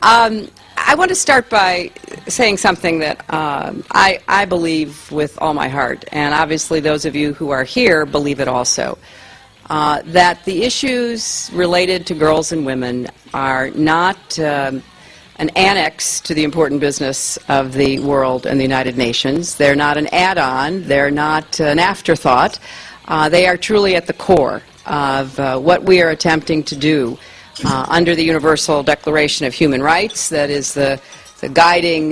I want to start by saying something that I believe with all my heart, and obviously those of you who are here believe it also, that the issues related to girls and women are not an annex to the important business of the world and the United Nations. They're not an add-on. They're not an afterthought. They are truly at the core of what we are attempting to do under the Universal Declaration of Human Rights. That is the guiding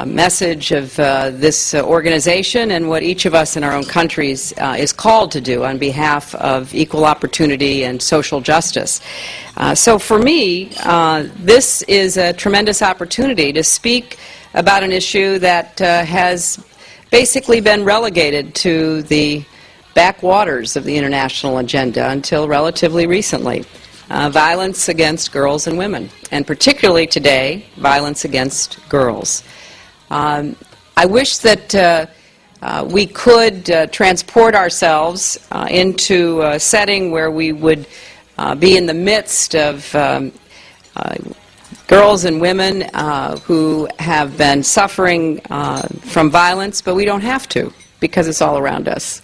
message of this organization and what each of us in our own countries is called to do on behalf of equal opportunity and social justice. So for me, this is a tremendous opportunity to speak about an issue that has basically been relegated to the backwaters of the international agenda until relatively recently. Violence against girls and women, and particularly today, violence against girls. I wish that we could transport ourselves into a setting where we would be in the midst of girls and women who have been suffering from violence, but we don't have to, because it's all around us.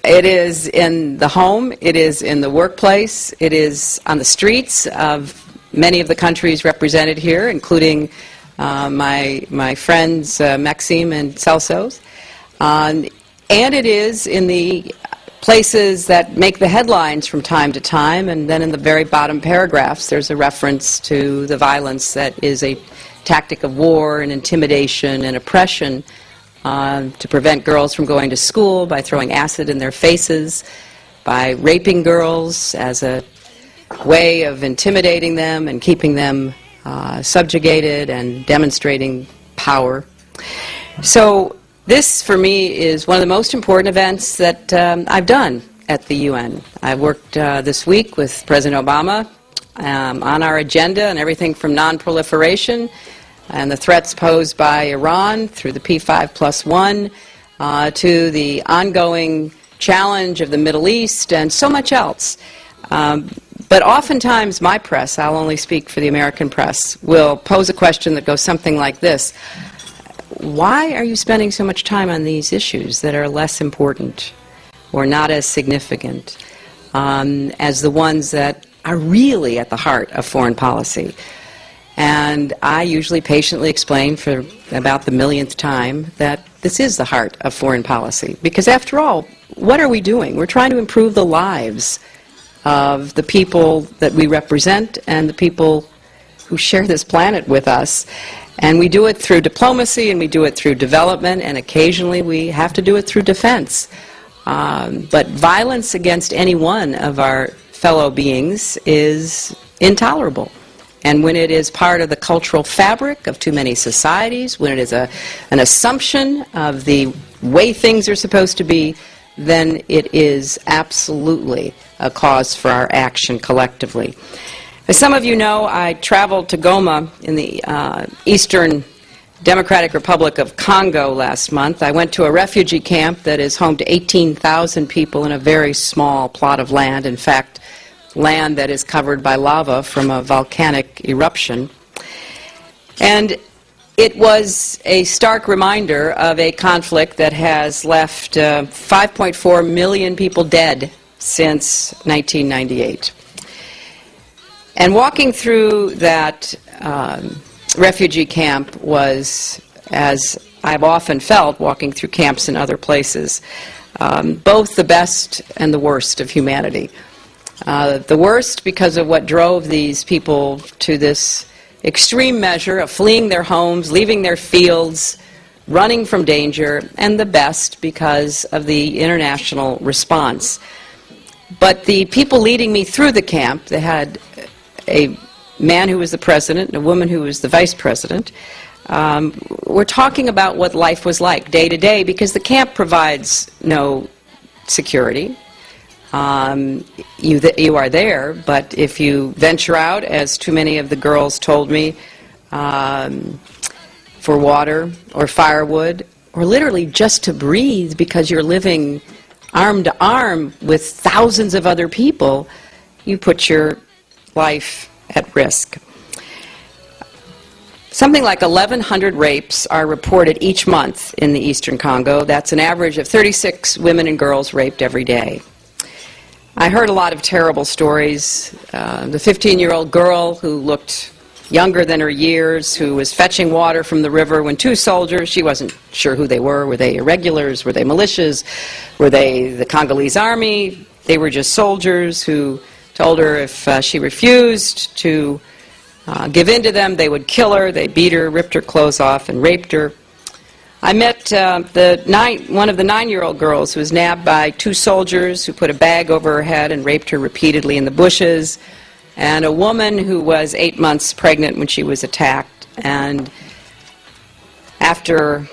It is in the home, it is in the workplace, it is on the streets of many of the countries represented here, including my friends Maxime and Celsos. And it is in the places that make the headlines from time to time, and then in the very bottom paragraphs there's a reference to the violence that is a tactic of war and intimidation and oppression to prevent girls from going to school by throwing acid in their faces, by raping girls as a way of intimidating them and keeping them subjugated and demonstrating power. So this, for me, is one of the most important events that I've done at the UN. I worked this week with President Obama on our agenda and everything from non-proliferation and the threats posed by Iran through the P5+1 to the ongoing challenge of the Middle East and so much else. But oftentimes my press, I'll only speak for the American press, will pose a question that goes something like this: why are you spending so much time on these issues that are less important or not as significant as the ones that are really at the heart of foreign policy? And I usually patiently explain for about the millionth time that this is the heart of foreign policy. Because after all, what are we doing? We're trying to improve the lives of the people that we represent and the people who share this planet with us. And we do it through diplomacy, and we do it through development, and occasionally we have to do it through defense. But violence against any one of our fellow beings is intolerable. And when it is part of the cultural fabric of too many societies, when it is an assumption of the way things are supposed to be, then it is absolutely a cause for our action collectively. As some of you know, I traveled to Goma in the Eastern Democratic Republic of Congo last month. I went to a refugee camp that is home to 18,000 people in a very small plot of land. In fact, land that is covered by lava from a volcanic eruption. And it was a stark reminder of a conflict that has left 5.4 million people dead since 1998. And walking through that refugee camp was, as I've often felt walking through camps in other places, both the best and the worst of humanity. The worst because of what drove these people to this extreme measure of fleeing their homes, leaving their fields, running from danger, and the best because of the international response. But the people leading me through the camp, they had a man who was the president and a woman who was the vice president, were talking about what life was like day to day, because the camp provides no security. You are there, but if you venture out, as too many of the girls told me, for water or firewood, or literally just to breathe because you're living arm to arm with thousands of other people, you put your life at risk. Something like 1,100 rapes are reported each month in the eastern Congo. That's an average of 36 women and girls raped every day. I heard a lot of terrible stories. The 15-year-old girl who looked younger than her years, who was fetching water from the river when two soldiers, she wasn't sure who they were they irregulars, were they militias, were they the Congolese army? They were just soldiers who told her if she refused to give in to them, they would kill her. They beat her, ripped her clothes off, and raped her. I met one of the 9-year-old girls who was nabbed by two soldiers who put a bag over her head and raped her repeatedly in the bushes, and a woman who was 8 months pregnant when she was attacked. And after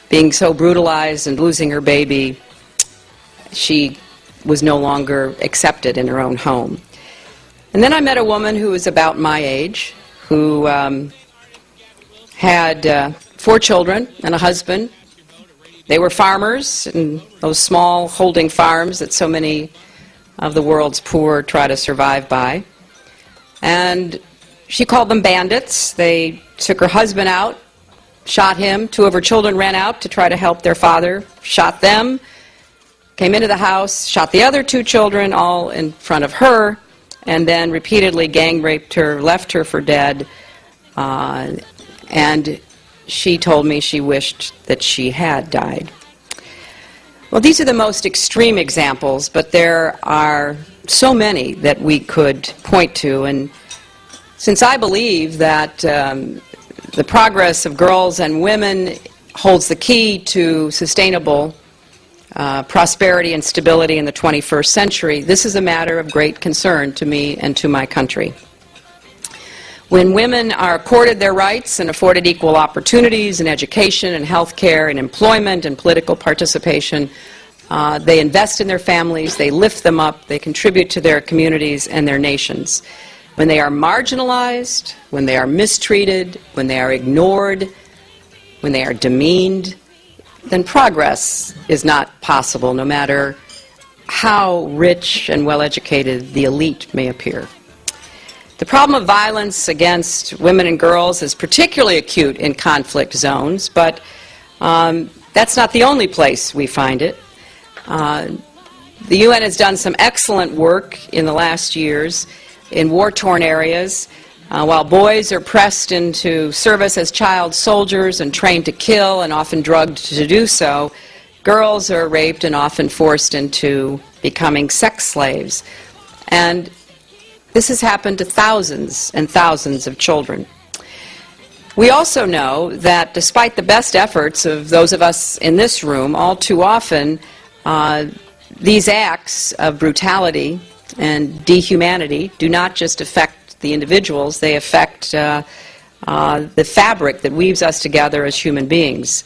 being so brutalized and losing her baby, she was no longer accepted in her own home. And then I met a woman who was about my age, who had 4 children and a husband. They were farmers in those small holding farms that so many of the world's poor try to survive by. And she called them bandits. They took her husband out, shot him. 2 of her children ran out to try to help their father, shot them, came into the house, shot the other 2 children, all in front of her, and then repeatedly gang raped her, left her for dead, and she told me she wished that she had died. Well, these are the most extreme examples, but there are so many that we could point to, and since I believe that the progress of girls and women holds the key to sustainable prosperity and stability in the 21st century, this is a matter of great concern to me and to my country. When women are accorded their rights and afforded equal opportunities in education and health care and employment and political participation, they invest in their families, they lift them up, they contribute to their communities and their nations. When they are marginalized, when they are mistreated, when they are ignored, when they are demeaned, then progress is not possible, no matter how rich and well-educated the elite may appear. The problem of violence against women and girls is particularly acute in conflict zones, but that's not the only place we find it. The UN has done some excellent work in the last years in war-torn areas. While boys are pressed into service as child soldiers and trained to kill and often drugged to do so, girls are raped and often forced into becoming sex slaves. And this has happened to thousands and thousands of children. We also know that despite the best efforts of those of us in this room, all too often these acts of brutality and dehumanity do not just affect the individuals, they affect the fabric that weaves us together as human beings.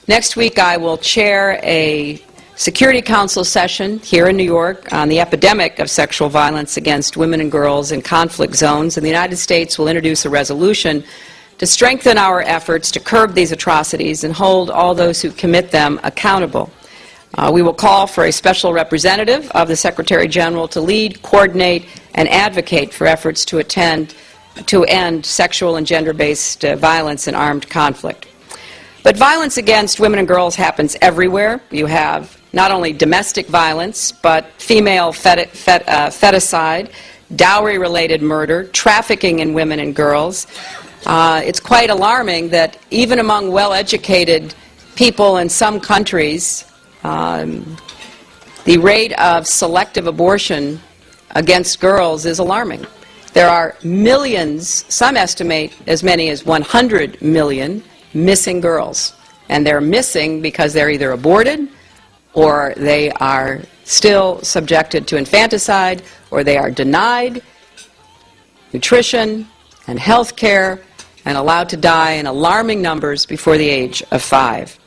Next week I will chair a Security Council session here in New York on the epidemic of sexual violence against women and girls in conflict zones, and the United States will introduce a resolution to strengthen our efforts to curb these atrocities and hold all those who commit them accountable. We will call for a special representative of the Secretary General to lead, coordinate, and advocate for efforts to end sexual and gender-based violence and armed conflict. But violence against women and girls happens everywhere. You have not only domestic violence, but female feticide, dowry-related murder, trafficking in women and girls. It's quite alarming that even among well-educated people in some countries, the rate of selective abortion against girls is alarming. There are millions, some estimate as many as 100 million, missing girls. And they're missing because they're either aborted, or they are still subjected to infanticide, or they are denied nutrition and health care and allowed to die in alarming numbers before the age of 5.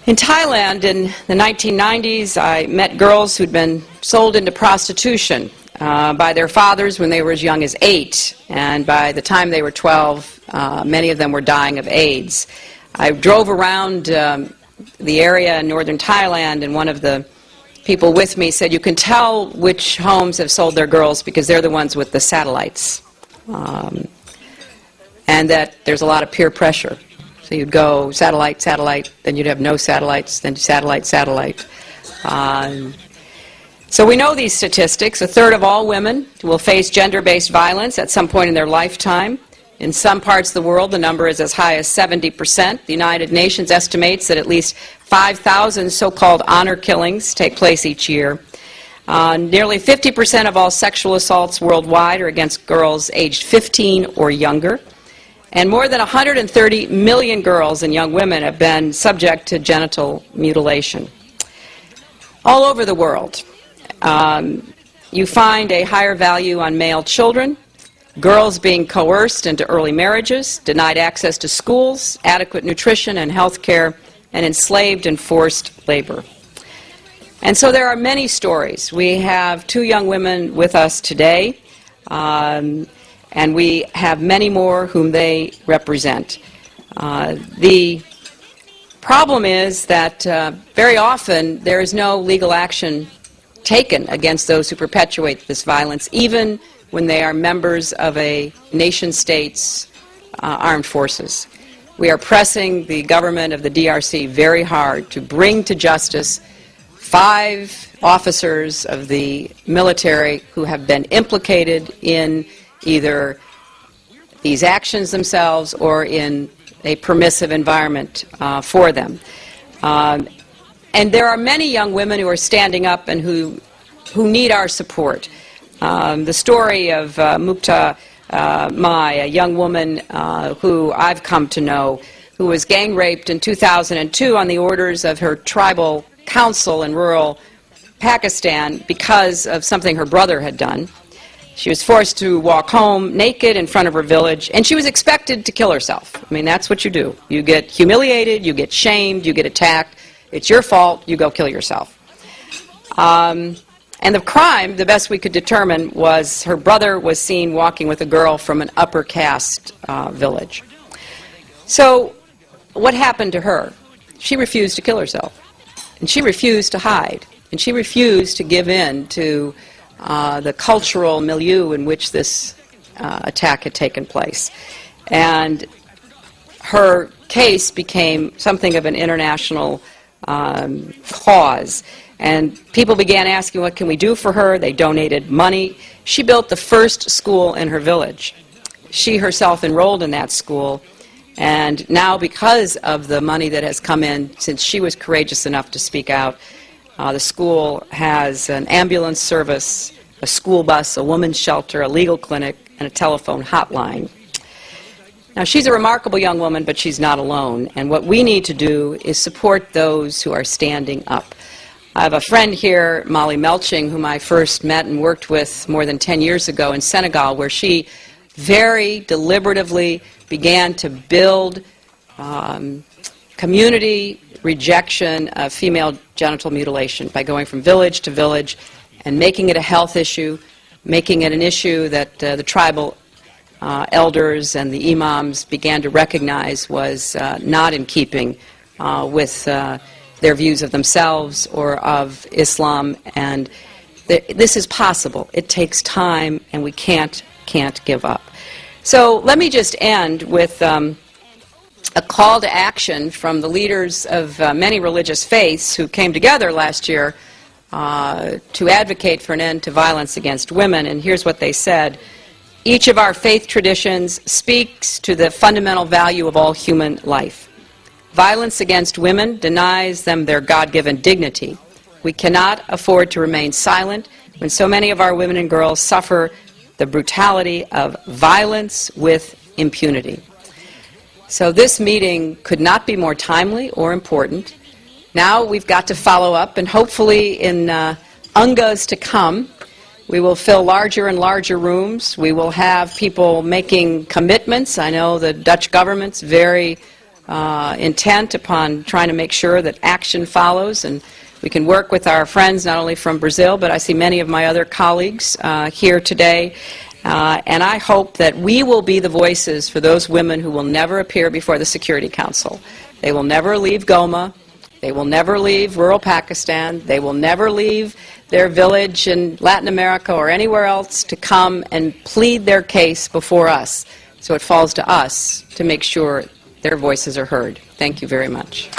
In Thailand in the 1990s, I met girls who'd been sold into prostitution by their fathers when they were as young as 8, and by the time they were 12, many of them were dying of AIDS. I drove around the area in northern Thailand, and one of the people with me said, you can tell which homes have sold their girls because they're the ones with the satellites. and that there's a lot of peer pressure. So you'd go satellite, satellite, then you'd have no satellites, then satellite, satellite. So we know these statistics. A third of all women will face gender-based violence at some point in their lifetime. In some parts of the world, the number is as high as 70%. The United Nations estimates that at least 5,000 so-called honor killings take place each year. Nearly 50% of all sexual assaults worldwide are against girls aged 15 or younger. And more than 130 million girls and young women have been subject to genital mutilation. All over the world, you find a higher value on male children, girls being coerced into early marriages, denied access to schools, adequate nutrition and health care, and enslaved and forced labor. And so there are many stories. We have 2 young women with us today, and we have many more whom they represent. The problem is that very often there is no legal action taken against those who perpetuate this violence, even when they are members of a nation-state's armed forces. We are pressing the government of the DRC very hard to bring to justice 5 officers of the military who have been implicated in either these actions themselves or in a permissive environment for them. And there are many young women who are standing up and who need our support. The story of Mukta Mai, a young woman who I've come to know, who was gang raped in 2002 on the orders of her tribal council in rural Pakistan because of something her brother had done. She was forced to walk home naked in front of her village, and she was expected to kill herself. I mean, that's what you do. You get humiliated, you get shamed, you get attacked. It's your fault, you go kill yourself. And the crime, the best we could determine, was her brother was seen walking with a girl from an upper caste village. So what happened to her? She refused to kill herself. And she refused to hide. And she refused to give in to the cultural milieu in which this attack had taken place. And her case became something of an international cause. And people began asking, what can we do for her? They donated money. She built the first school in her village. She herself enrolled in that school. And now, because of the money that has come in, since she was courageous enough to speak out, the school has an ambulance service, a school bus, a women's shelter, a legal clinic, and a telephone hotline. Now, she's a remarkable young woman, but she's not alone. And what we need to do is support those who are standing up. I have a friend here, Molly Melching, whom I first met and worked with more than 10 years ago in Senegal, where she very deliberatively began to build community rejection of female genital mutilation by going from village to village and making it a health issue, making it an issue that the tribal elders and the imams began to recognize was not in keeping with their views of themselves or of Islam. And this is possible. It takes time, and we can't give up. So let me just end with a call to action from the leaders of many religious faiths who came together last year to advocate for an end to violence against women. And here's what they said. Each of our faith traditions speaks to the fundamental value of all human life. Violence against women denies them their God-given dignity. We cannot afford to remain silent when so many of our women and girls suffer the brutality of violence with impunity. So this meeting could not be more timely or important. Now we've got to follow up, and hopefully in UNGAs to come, we will fill larger and larger rooms. We will have people making commitments. I know the Dutch government's very intent upon trying to make sure that action follows, and we can work with our friends not only from Brazil, but I see many of my other colleagues here today. And I hope that we will be the voices for those women who will never appear before the Security Council. They will never leave Goma. They will never leave rural Pakistan. They will never leave their village in Latin America or anywhere else to come and plead their case before us, So it falls to us to make sure their voices are heard. Thank you very much.